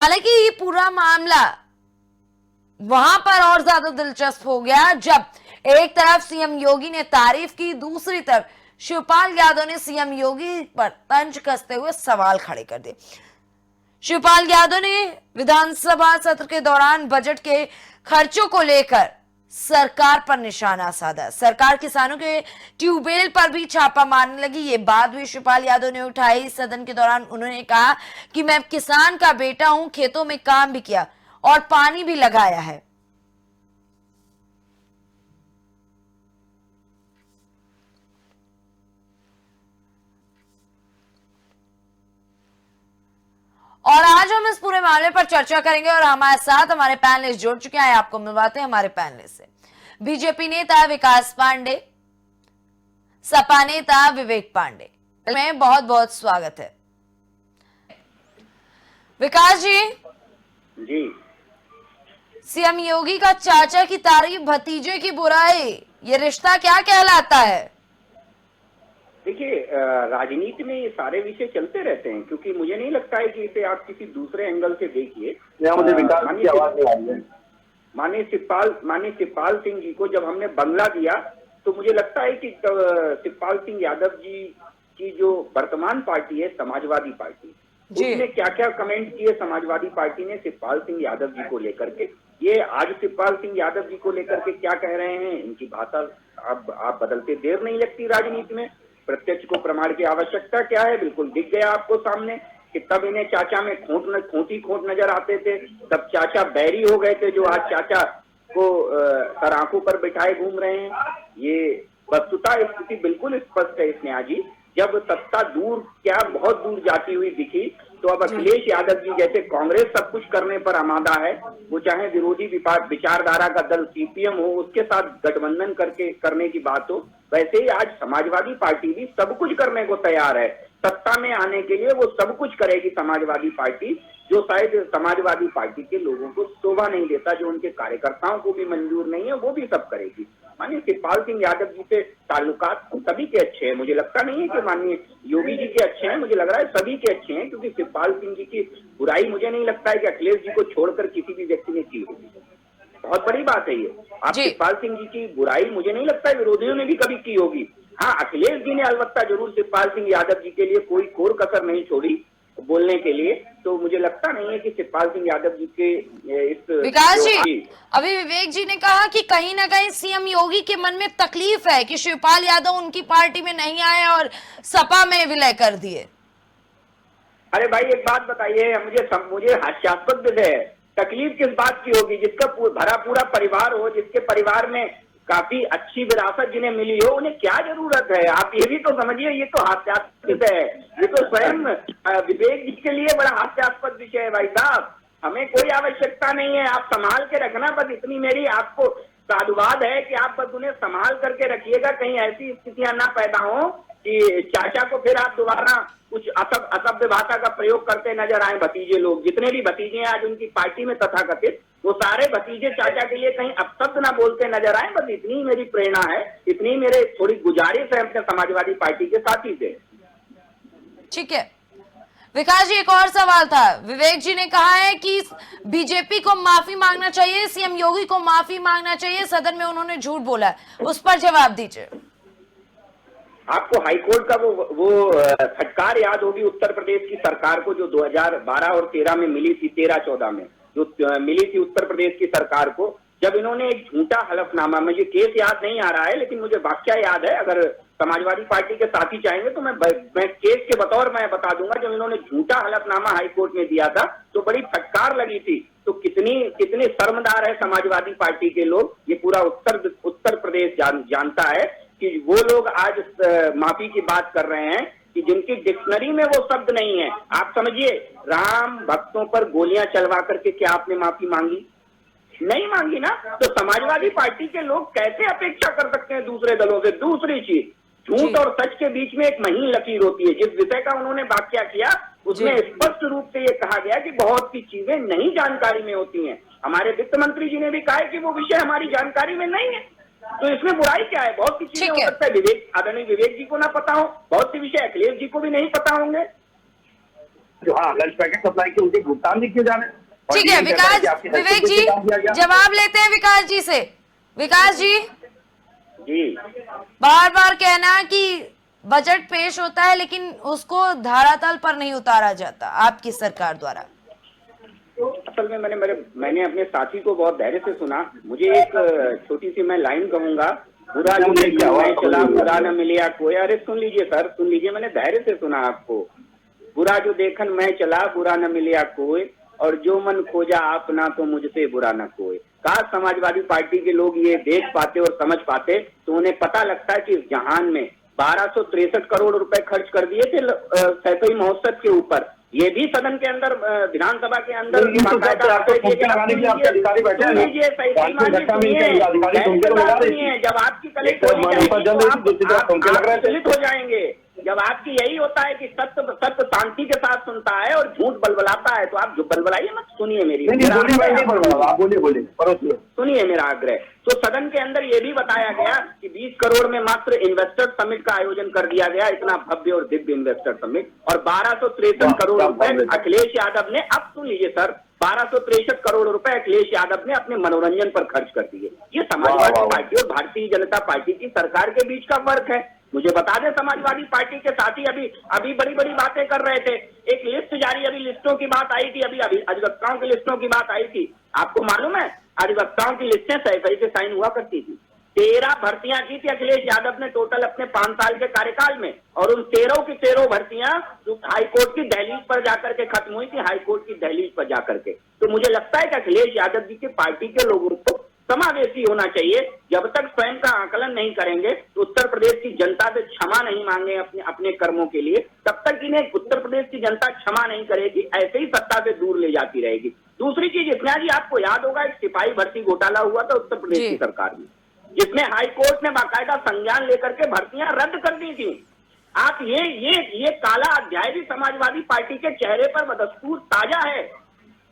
हालांकि ये पूरा मामला वहां पर और ज्यादा दिलचस्प हो गया जब एक तरफ सीएम योगी ने तारीफ की, दूसरी तरफ शिवपाल यादव ने सीएम योगी पर तंज कसते हुए सवाल खड़े कर दिए। शिवपाल यादव ने विधानसभा सत्र के दौरान बजट के खर्चों को लेकर सरकार पर निशाना साधा। सरकार किसानों के ट्यूबवेल पर भी छापा मारने लगी। ये बात भी शिवपाल यादव ने उठाई। सदन के दौरान उन्होंने कहा कि मैं किसान का बेटा हूं, खेतों में काम भी किया और पानी भी लगाया है। और आज हम इस पूरे मामले पर चर्चा करेंगे और हमारे साथ हमारे पैनलिस्ट जुड़ चुके हैं। आपको मिलवाते हैं हमारे पैनलिस्ट से। बीजेपी नेता विकास पांडे, सपा नेता विवेक पांडे में बहुत बहुत स्वागत है। विकास जी, सीएम योगी का चाचा की तारीफ, भतीजे की बुराई, ये रिश्ता क्या कहलाता है? देखिए, राजनीति में ये सारे विषय चलते रहते हैं, क्योंकि मुझे नहीं लगता है कि इसे आप किसी दूसरे एंगल से देखिए। माननीय शिवपाल सिंह जी को जब हमने बंगला दिया तो मुझे लगता है कि शिवपाल सिंह यादव जी की जो वर्तमान पार्टी है समाजवादी पार्टी, उसने क्या क्या कमेंट किए समाजवादी पार्टी ने शिवपाल सिंह यादव जी को लेकर के, ये आज शिवपाल सिंह यादव जी को लेकर के क्या कह रहे हैं, इनकी भाषा अब आप बदलते देर नहीं लगती। राजनीति में प्रत्यक्ष को प्रमाण की आवश्यकता क्या है, बिल्कुल दिख गया आपको सामने कि तब इन्हें चाचा में खोट नजर आते थे, तब चाचा बैरी हो गए थे, जो आज चाचा को सर आंखों पर बिठाए घूम रहे हैं। ये वस्तुता स्थिति बिल्कुल स्पष्ट है स्नेहा जी। जब सत्ता दूर क्या बहुत दूर जाती हुई दिखी, तो अब अखिलेश यादव जी जैसे कांग्रेस सब कुछ करने पर आमादा है, वो चाहे विरोधी विचारधारा का दल सीपीएम हो, उसके साथ गठबंधन करने की बात हो, वैसे ही आज समाजवादी पार्टी भी सब कुछ करने को तैयार है। सत्ता में आने के लिए वो सब कुछ करेगी समाजवादी पार्टी, जो शायद समाजवादी पार्टी के लोगों को शोभा नहीं देता, जो उनके कार्यकर्ताओं को भी मंजूर नहीं है, वो भी सब करेगी। माननीय शिवपाल सिंह यादव जी से ताल्लुकात सभी के अच्छे हैं। मुझे लगता नहीं है कि माननीय योगी जी के अच्छे हैं, मुझे लग रहा है सभी के अच्छे हैं, क्योंकि शिवपाल सिंह जी की बुराई मुझे नहीं लगता है कि अखिलेश जी को छोड़कर किसी भी व्यक्ति ने की होगी। बहुत बड़ी बात है ये। आप शिवपाल सिंह जी की बुराई मुझे नहीं लगता है विरोधियों ने भी कभी की होगी। हाँ, अखिलेश जी ने अलबत्ता जरूर शिवपाल सिंह यादव जी के लिए कोई कोर कसर नहीं छोड़ी बोलने के लिए, तो मुझे लगता नहीं है कि शिवपाल सिंह यादव जी के इस विकास जी, अभी विवेक जी ने कहा कि कहीं ना कहीं सीएम योगी के मन में तकलीफ है कि शिवपाल यादव उनकी पार्टी में नहीं आए और सपा में विलय कर दिए। अरे भाई, एक बात बताइए, मुझे हास्यास्पद है, तकलीफ किस बात की होगी? जिसका भरा पूरा परिवार हो, जिसके परिवार में काफी अच्छी विरासत जिन्हें मिली हो, उन्हें क्या जरूरत है? आप ये भी तो समझिए, ये तो हास्यास्पद है। ये तो स्वयं विवेक जी के लिए बड़ा हास्यास्पद विषय है। भाई साहब, हमें कोई आवश्यकता नहीं है, आप संभाल के रखना, बस इतनी मेरी आपको साधुवाद है कि आप बस उन्हें संभाल करके रखिएगा, कहीं ऐसी स्थितियां ना पैदा हो कि चाचा को फिर आप दोबारा कुछ असभ्य भाषा का प्रयोग करते नजर आए। भतीजे लोग, जितने भी भतीजे हैं आज उनकी पार्टी में तथाकथित, वो सारे भतीजे चाचा के लिए कहीं अपशब्द ना बोलते नजर आए। बस इतनी मेरी प्रेरणा है, इतनी मेरे थोड़ी गुजारिश है अपने समाजवादी पार्टी के साथी से। ठीक है विकास जी, एक और सवाल था। विवेक जी ने कहा है कि बीजेपी को माफी मांगना चाहिए, सीएम योगी को माफी मांगना चाहिए, सदन में उन्होंने झूठ बोला, उस पर जवाब दीजिए। आपको हाईकोर्ट का वो फटकार याद होगी उत्तर प्रदेश की सरकार को, जो 2012 और 13 में मिली थी, 13-14 में जो मिली थी उत्तर प्रदेश की सरकार को, जब इन्होंने एक झूठा हलफनामा, मुझे केस याद नहीं आ रहा है लेकिन मुझे वाक्य याद है, अगर समाजवादी पार्टी के साथी चाहेंगे तो मैं केस के बतौर मैं बता दूंगा, जब इन्होंने झूठा हलफनामा हाईकोर्ट में दिया था तो बड़ी फटकार लगी थी। तो कितने शर्मदार है समाजवादी पार्टी के लोग, ये पूरा उत्तर प्रदेश जानता है कि वो लोग आज माफी की बात कर रहे हैं कि जिनकी डिक्शनरी में वो शब्द नहीं है। आप समझिए, राम भक्तों पर गोलियां चलवा करके क्या आपने माफी मांगी? नहीं मांगी ना। तो समाजवादी पार्टी के लोग कैसे अपेक्षा कर सकते हैं दूसरे दलों से? दूसरी चीज, झूठ और सच के बीच में एक महीन लकीर होती है। जिस विषय का उन्होंने व्याख्या किया उसमें स्पष्ट रूप से ये कहा गया कि बहुत सी चीजें नहीं जानकारी में होती हैं। हमारे वित्त मंत्री जी ने भी कहा है कि वो विषय हमारी जानकारी में नहीं है, तो इसमें बुराई क्या है? बहुत सी चीजें हो सकता है आदरणीय विवेक जी को ना पता हो, बहुत सी विषय अखिलेश जी को भी नहीं पता होंगे। जो हाँ लंच पैकेट सप्लाई के उनके भुगतान नहीं किए जा रहे। ठीक है विकास, विवेक जी जवाब लेते हैं विकास जी से। विकास जी, बार बार कहना कि बजट पेश होता है लेकिन उसको धरातल पर नहीं उतारा जाता आपकी सरकार द्वारा। असल में मैंने अपने साथी को बहुत धैर्य से सुना। मुझे एक छोटी सी मैं लाइन कहूंगा, बुरा जो मैं चला बुरा न मिलिया कोई। अरे सुन लीजिए सर, सुन लीजिए, मैंने धैर्य से सुना आपको। बुरा जो देखन मैं चला बुरा न मिलिया कोई, और जो मन खोजा अपना तो मुझसे बुरा न कोई। काश समाजवादी पार्टी के लोग ये देख पाते और समझ पाते तो उन्हें पता लगता है कि इस जहान में 1263 करोड़ रुपए खर्च कर दिए थे सैफई महोत्सव के ऊपर। ये भी सदन के अंदर, विधानसभा के अंदर सुनिए, जब आपकी कलेक्ट हो जाएंगे। जब आपकी यही होता है कि सत्य शांति के साथ सुनता है और झूठ बलबलाता है, तो आप जो बलबलाइए मत। सुनिए मेरी, सुनिए मेरा आग्रह। तो सदन के अंदर ये भी बताया गया कि 20 करोड़ में मात्र इन्वेस्टर समिट का आयोजन कर दिया गया, इतना भव्य और दिव्य इन्वेस्टर समिट, और 1263 करोड़ रुपए अखिलेश यादव ने, अब सुन लीजिए सर, 1263 करोड़ रुपए अखिलेश यादव ने अपने मनोरंजन पर खर्च कर दिए। ये समाजवादी पार्टी और भारतीय जनता पार्टी की सरकार के बीच का फर्क है। मुझे बता दें, समाजवादी पार्टी के साथी अभी बड़ी बड़ी बातें कर रहे थे। एक लिस्ट जारी, अभी लिस्टों की बात आई थी, अभी अधिवक्ताओं की लिस्टों की बात आई थी। आपको मालूम है अधिवक्ताओं की लिस्टें सही से साइन हुआ करती थी। 13 भर्तियां की थी अखिलेश यादव ने टोटल अपने 5 साल के कार्यकाल में, और उन 13 की 13 भर्तियां हाईकोर्ट की दहलीज पर जाकर के खत्म हुई थी, हाईकोर्ट की दहलीज पर जाकर के। तो मुझे लगता है कि अखिलेश यादव जी की पार्टी के लोगों को समावेशी होना चाहिए। जब तक स्वयं का आकलन नहीं करेंगे, तो उत्तर प्रदेश की जनता से क्षमा नहीं मांगे अपने कर्मों के लिए, तब तक इन्हें उत्तर प्रदेश की जनता क्षमा नहीं करेगी, ऐसे ही सत्ता से दूर ले जाती रहेगी। दूसरी चीज, इतना जी आपको याद होगा एक सिपाही भर्ती घोटाला हुआ था उत्तर प्रदेश की सरकार में, जिसमें हाईकोर्ट ने बाकायदा संज्ञान लेकर के भर्तियां रद्द कर दी थी। आप ये काला अध्याय भी समाजवादी पार्टी के चेहरे पर बदस्तूर ताजा है।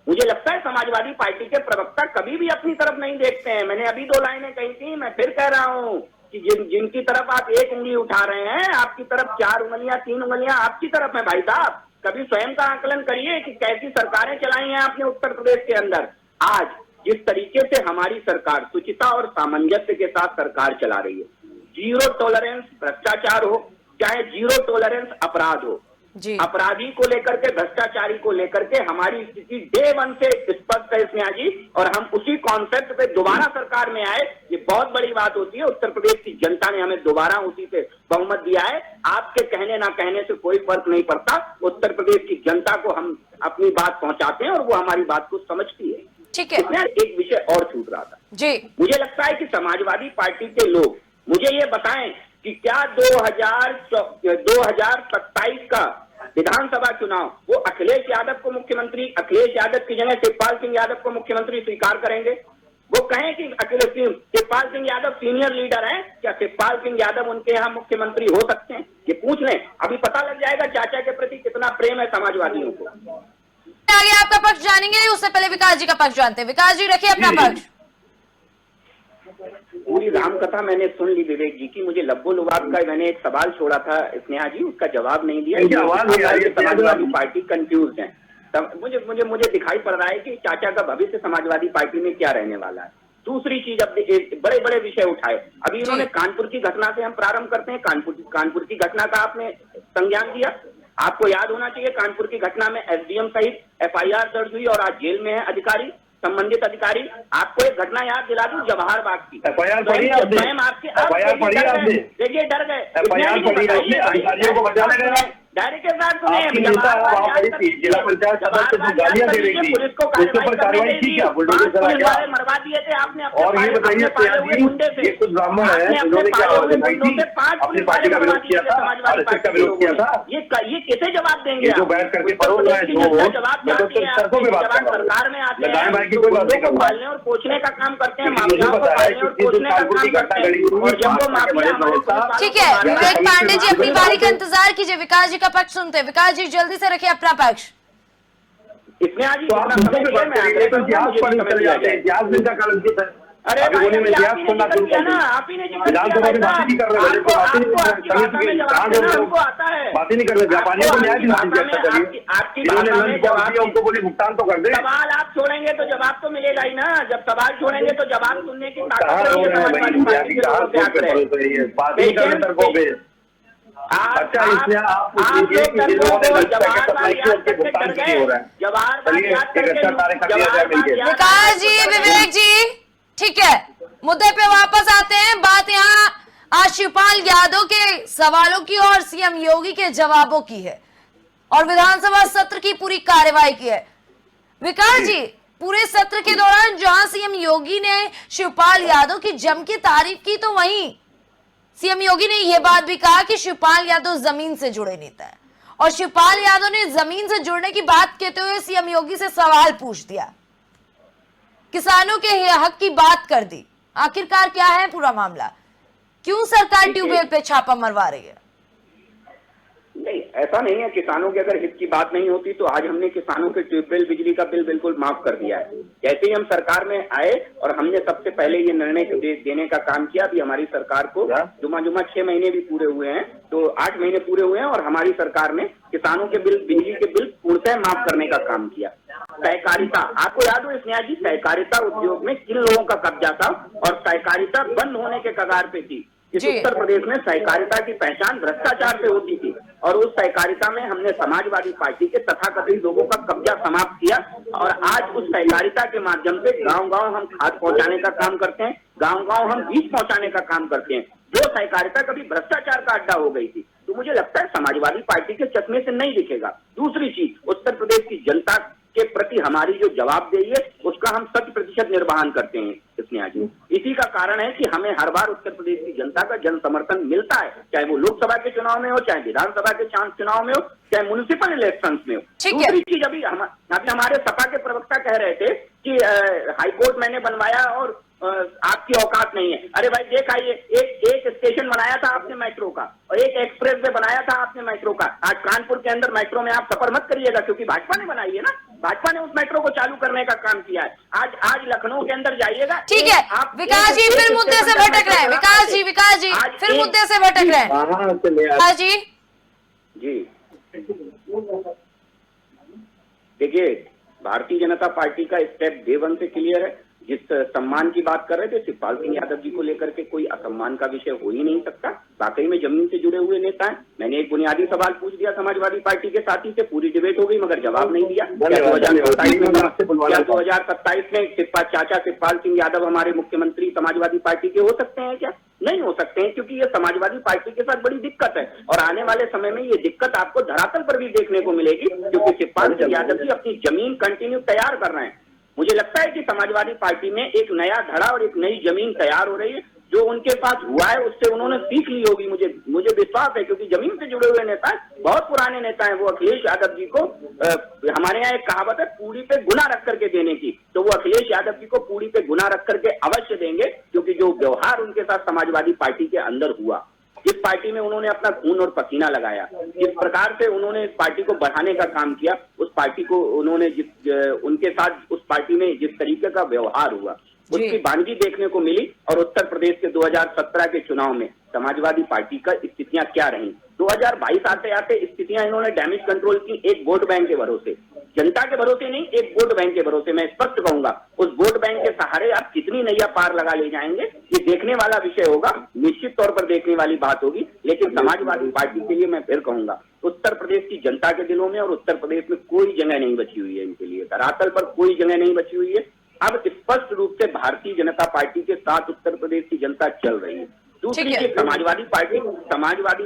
मुझे लगता है समाजवादी पार्टी के प्रवक्ता कभी भी अपनी तरफ नहीं देखते हैं। मैंने अभी 2 लाइनें कही थी, मैं फिर कह रहा हूं कि जिनकी तरफ आप 1 उंगली उठा रहे हैं, आपकी तरफ 4 उंगलियां 3 उंगलियां आपकी तरफ है भाई साहब। कभी स्वयं का आकलन करिए कि कैसी सरकारें चलाई हैं आपने उत्तर प्रदेश के अंदर। आज जिस तरीके से हमारी सरकार शुचिता और सामंजस्य के साथ सरकार चला रही है, 0 टॉलरेंस भ्रष्टाचार हो, चाहे 0 टॉलरेंस अपराध हो, अपराधी को लेकर के, भ्रष्टाचारी को लेकर के हमारी स्थिति डे 1 से स्पष्ट है स्नेहा जी, और हम उसी कॉन्सेप्ट पे दोबारा सरकार में आए। ये बहुत बड़ी बात होती है। उत्तर प्रदेश की जनता ने हमें दोबारा उसी पे बहुमत दिया है। आपके कहने ना कहने से कोई फर्क नहीं पड़ता। उत्तर प्रदेश की जनता को हम अपनी बात पहुंचाते हैं और वो हमारी बात को समझती है। ठीक है, एक विषय और छूट रहा था जी। मुझे लगता है कि समाजवादी पार्टी के लोग मुझे ये बताएं कि क्या 2027 का विधानसभा चुनाव वो अखिलेश यादव को मुख्यमंत्री, अखिलेश यादव की जगह शिवपाल सिंह यादव को मुख्यमंत्री स्वीकार करेंगे? वो कहें कि शिवपाल सिंह यादव सीनियर लीडर हैं, क्या शिवपाल सिंह यादव उनके यहाँ मुख्यमंत्री हो सकते हैं? ये पूछ लें, अभी पता लग जाएगा चाचा के प्रति कितना प्रेम है समाजवादियों को। आगे आपका पक्ष जानेंगे, उससे पहले विकास जी का पक्ष जानते हैं। विकास जी रखिए अपना पक्ष। पूरी रामकथा मैंने सुन ली विवेक जी की। मुझे लब्बो लुबाब का मैंने एक सवाल छोड़ा था स्नेहा जी, उसका जवाब नहीं दिया। समाजवादी पार्टी कंफ्यूज है। मुझे दिखाई पड़ रहा है कि चाचा का भविष्य समाजवादी पार्टी में क्या रहने वाला है। दूसरी चीज, अब बड़े बड़े विषय उठाए। अभी इन्होंने कानपुर की घटना से हम प्रारंभ करते हैं। कानपुर की घटना का आपने संज्ञान दिया। आपको याद होना चाहिए कानपुर की घटना में एसडीएम सहित FIR दर्ज हुई और आज जेल में है अधिकारी, संबंधित अधिकारी। आपको एक घटना याद दिला दूं जवाहर बाग की। FIR पढ़ी आपने? देखिए डर गए। FIR पढ़ी आपने? अधिकारियों को बचाने गए डायरेक्ट के साथ सुने, जिला पंचायत सदस्य जो गालियां दे रही थी उसके ऊपर कार्रवाई की क्या? बुलडोजर चला क्या? मरवा दिए थे आपने। और ये बताइए ये कुछ ब्राह्मण है, उन्होंने क्या कार्रवाई की? अपनी पार्टी का विरोध किया था, RSS का विरोध किया था। ये कैसे जवाब देंगे? जो बैठ करके परोल रहे हैं, जो सड़कों पे बात कर रहा सरकार में आते हैं, लगाए भाई की कोई बात नहीं कर रहा और पूछने का काम करते हैं, मुझे पता है कि कानपुर की घटना घड़ी हुई। ठीक है विवेक पांडे जी, अपनी बारी का इंतजार कीजिए। विकास जी का पक्ष सुनते हैं। विकास जी जल्दी से रखिए अपना पक्ष। इसमें आज तो आप मुद्दों पे बात करिए, तो इतिहास पर चले जाते हैं, इतिहास जिनका कलंकित है। अरे अभी बोले मैं इतिहास खोलना शुरू कर दूं। आप ही ने विधानसभा में बात ही नहीं कर रहे, बात ही नहीं कर रहे। जापानियों को न्याय दिला दीजिए, अच्छा करिए। इन्होंने लंच बॉक्स दिया, उनको बोली भुगतान तो कर दे। सवाल आप छोड़ेंगे तो जवाब तो मिलेगा ही ना, जब सवाल छोड़ेंगे तो जवाब सुनने की बात नहीं कर रहे तर्कों पे। अच्छा, इसलिए आप पूछिए कि इन लोगों ने लंच पैकेट सप्लाई की, उनके भुगतान क्यों हो रहा है? चलिए एक अच्छा कार्य कर दिया जाए मिलकर। विकास जी, विवेक जी, ठीक है, मुद्दे पे वापस आते हैं। बात यहाँ आज शिवपाल यादव के सवालों की और सीएम योगी के जवाबों की है और विधानसभा सत्र की पूरी कार्यवाही की है। विकास जी, पूरे सत्र के दौरान जहां सीएम योगी ने शिवपाल यादव की जम के तारीफ की, तो वहीं सीएम योगी ने यह बात भी कहा कि शिवपाल यादव जमीन से जुड़े नेता है और शिवपाल यादव ने जमीन से जुड़ने की बात कहते हुए सीएम योगी से सवाल पूछ दिया, किसानों के हक की बात कर दी। आखिरकार क्या है पूरा मामला? क्यों सरकार ट्यूबवेल पे छापा मरवा रही है? नहीं, ऐसा नहीं है। किसानों के अगर हित की बात नहीं होती तो आज हमने किसानों के ट्यूबवेल बिजली का बिल बिल्कुल माफ कर दिया है। जैसे ही हम सरकार में आए और हमने सबसे पहले ये निर्णय देने का काम किया। अभी हमारी सरकार को जुमा 6 महीने भी पूरे हुए हैं, तो 8 महीने पूरे हुए हैं और हमारी सरकार ने किसानों के बिल, बिजली के बिल पूर्णतः माफ करने का काम किया। सहकारिता, आपको याद हो स्नेहा जी, सहकारिता उद्योग में किन लोगों का कब्जा था और सहकारिता बंद होने के कगार पे थी। इस उत्तर प्रदेश में सहकारिता की पहचान भ्रष्टाचार से होती थी और उस सहकारिता में हमने समाजवादी पार्टी के तथाकथित लोगों का कब्जा समाप्त किया और आज उस सहकारिता के माध्यम से गांव-गांव हम खाद पहुंचाने का काम करते हैं, गांव-गांव हम बीज पहुंचाने का काम करते हैं। जो सहकारिता कभी भ्रष्टाचार का अड्डा हो गई थी, तो मुझे लगता है समाजवादी पार्टी के चश्मे से नहीं दिखेगा। दूसरी चीज, उत्तर प्रदेश की जनता के प्रति हमारी जो जवाबदेही है उसका हम 100% निर्वहन करते हैं स्नेहा जी। इसी का कारण है कि हमें हर बार उत्तर प्रदेश की जनता का जन समर्थन मिलता है, चाहे वो लोकसभा के चुनाव में हो, चाहे विधानसभा के चुनाव में हो, चाहे म्युनिसिपल इलेक्शंस में हो। दूसरी चीज, अभी हमारे सपा के प्रवक्ता कह रहे थे कि हाईकोर्ट मैंने बनवाया और आपकी औकात नहीं है। अरे भाई देख आइए, एक स्टेशन बनाया था आपने मेट्रो का और एक एक्सप्रेस वे बनाया था आपने मेट्रो का। आज कानपुर के अंदर मेट्रो में आप सफर मत करिएगा क्योंकि भाजपा ने बनाई है ना, भाजपा ने उस मेट्रो को चालू करने का काम किया है। आज लखनऊ के अंदर जाइएगा। ठीक है विकास जी, फिर मुद्दे से भटक रहे हैं। विकास जी फिर मुद्दे से भटक रहे हैं। विकास जी देखिए, भारतीय जनता पार्टी का स्टेप डे 1 से क्लियर है। जिस सम्मान की बात कर रहे थे शिवपाल सिंह यादव जी को लेकर के, कोई असम्मान का विषय हो ही नहीं सकता। वाकई में जमीन से जुड़े हुए नेता हैं। मैंने एक बुनियादी सवाल पूछ दिया समाजवादी पार्टी के साथी से, पूरी डिबेट हो गई मगर जवाब नहीं दिया। 2027 में चाचा शिवपाल सिंह यादव हमारे मुख्यमंत्री समाजवादी पार्टी के हो सकते हैं क्या? नहीं हो सकते हैं, क्योंकि ये समाजवादी पार्टी के साथ बड़ी दिक्कत है और आने वाले समय में ये दिक्कत आपको धरातल पर भी देखने को मिलेगी, क्योंकि शिवपाल सिंह यादव जी अपनी जमीन कंटिन्यू तैयार कर रहे हैं। मुझे लगता है कि समाजवादी पार्टी में एक नया धड़ा और एक नई जमीन तैयार हो रही है। जो उनके पास हुआ है उससे उन्होंने सीख ली होगी, मुझे विश्वास है, क्योंकि जमीन से जुड़े हुए नेता बहुत पुराने नेता हैं। वो अखिलेश यादव जी को हमारे यहाँ एक कहावत है पूरी पे गुना रख करके देने की, तो वो अखिलेश यादव जी को पूरी पे गुना रख करके अवश्य देंगे, क्योंकि जो व्यवहार उनके साथ समाजवादी पार्टी के अंदर हुआ, जिस पार्टी में उन्होंने अपना खून और पसीना लगाया, जिस प्रकार से उन्होंने इस पार्टी को बढ़ाने का काम किया, उस पार्टी को उन्होंने उनके साथ उस पार्टी में जिस तरीके का व्यवहार हुआ उसकी वानगी देखने को मिली। और उत्तर प्रदेश के 2017 के चुनाव में समाजवादी पार्टी का स्थितियां क्या रही। 2022 आते आते स्थितियां इन्होंने डैमेज कंट्रोल की एक वोट बैंक के भरोसे, जनता के भरोसे नहीं, एक वोट बैंक के भरोसे। मैं स्पष्ट कहूंगा, उस वोट बैंक के सहारे आप कितनी नैया पार लगा ले जाएंगे ये देखने वाला विषय होगा, निश्चित तौर पर देखने वाली बात होगी। लेकिन समाजवादी पार्टी के लिए मैं फिर कहूंगा, उत्तर प्रदेश की जनता के दिलों में और उत्तर प्रदेश में कोई जगह नहीं बची हुई है इनके लिए, धरातल पर कोई जगह नहीं बची हुई है। अब स्पष्ट रूप से भारतीय जनता पार्टी के साथ उत्तर प्रदेश की जनता चल रही है। दूसरी चीज, समाजवादी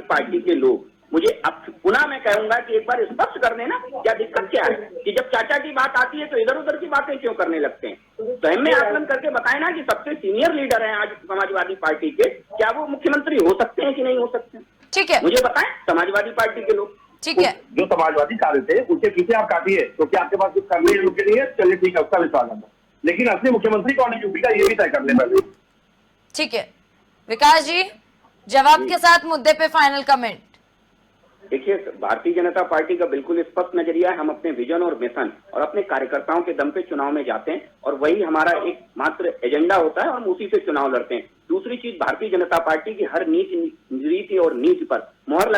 पार्टी के लोग, मुझे अब पुनः मैं कहूंगा कि एक बार स्पष्ट कर देना क्या दिक्कत क्या है कि जब चाचा की बात आती है तो इधर उधर की बातें क्यों करने लगते हैं। स्वयं में आकलन करके बताए ना कि सबसे सीनियर लीडर हैं आज समाजवादी पार्टी के, क्या वो मुख्यमंत्री हो सकते हैं कि नहीं हो सकते? ठीक है, मुझे बताएं समाजवादी पार्टी के लोग। ठीक है, जो समाजवादी कार्य थे उसके पीछे आप काटिए क्योंकि आपके पास कुछ करने के लिए, चलिए ठीक है, उसका विश्वास है, लेकिन असली मुख्यमंत्री कौन है यूपी का ये भी तय कर ले पहले। ठीक है विकास जी, जवाब के साथ मुद्दे पे फाइनल कमेंट। देखिए, भारतीय जनता पार्टी का बिल्कुल स्पष्ट नजरिया है। हम अपने विजन और मिशन और अपने कार्यकर्ताओं के दम पे चुनाव में जाते हैं और वही हमारा एक मात्र एजेंडा होता है और हम उसी से चुनाव लड़ते हैं। दूसरी चीज, भारतीय जनता पार्टी की हर नीति और नीति पर मोहर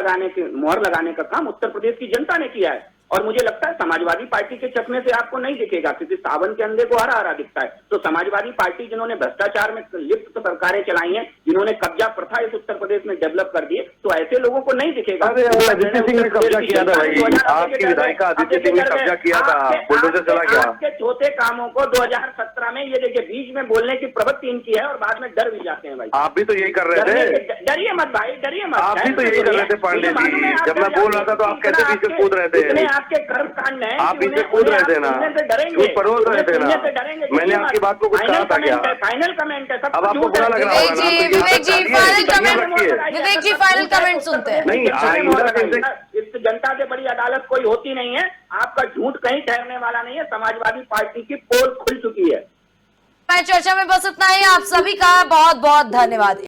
लगाने का काम उत्तर प्रदेश की जनता ने किया है और मुझे लगता है समाजवादी पार्टी के चकमे से आपको नहीं दिखेगा, क्योंकि सावन के अंधे को हरा हरा दिखता है। तो समाजवादी पार्टी जिन्होंने भ्रष्टाचार में लिप्त सरकारें चलाई हैं, जिन्होंने कब्जा प्रथा इस उत्तर प्रदेश में डेवलप कर दी है, तो ऐसे लोगों को नहीं दिखेगा। अरे आदित्य सिंह ने कब्जा किया था भाई, आपकी विधायिका आदित्य सिंह ने कब्जा किया था, बुलडोजर चला गया। आपके छोटे कामों को 2017 में ये देखिए बीच में बोलने की प्रवृत्ति इनकी है और बाद में डर भी जाते हैं भाई। आप भी तो यही कर रहे थे, डरिए मत भाई, डरिए मत। आप भी तो यही कर रहे थे पांडे जी, जब मैं बोल रहा था तो आप कैसे पीछे कूद रहे थे, आपके कर्म कांड है, आप पीछे कूद रहे थे ना, झूठ परोस रहे थे ना, मैंने आपकी बात को कुछ कहा था क्या? फाइनल कमेंट है, अब आपको बुरा लग रहा होगा ना, विवेक जी फाइनल कमेंट सुनते हैं। नहीं, आइंदा इस जनता से बड़ी अदालत कोई होती नहीं है। आपका झूठ कहीं ठहरने वाला नहीं है। समाजवादी पार्टी की पोल खुल चुकी है। चर्चा में बस इतना ही। आप सभी का बहुत बहुत धन्यवाद।